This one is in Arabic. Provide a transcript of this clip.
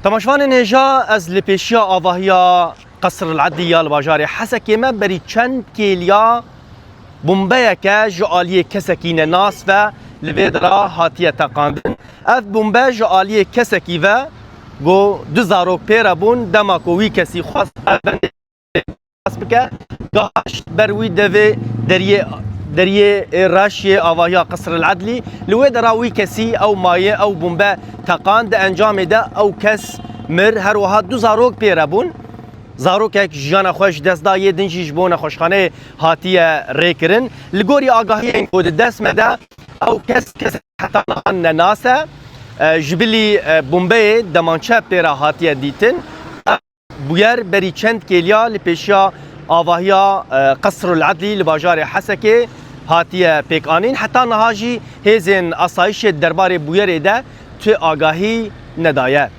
تماشوان نهجا از لپیشیا آواهیا قصر العدلية الباجاري حسكي ما بري چند كيليا بومبايا كا جعالية كسكين ناس و لفيدرا هاتية تقاندن اف بومبا جعالية كسكي و گو دو زاروک پیرا بون دما کو وی کسی خواست بکه گاش بروی دوی دریه راشی آوایا قصر العدلی لوی دراوی کسی او مایه او بومبا تقاند انجام ده او کس مر هر وها دو زاروک پیرا بون زاروک یک جانا خوش دست دا یه دنجیش بونه خوشخانه هاتیه ریکرن لگوری آگاهی این کود دست مده او کس حتی ناسه جبلی بومبای دمانچه پیرا هاتیه دیتن بویر بری چند کلیا لپیشیا آواهیا قصر العدلی لباجار حسکه هاتیه پیکانین حتی نهاجی هزین اسایش دربار بویر ده تو آگاهی ندایه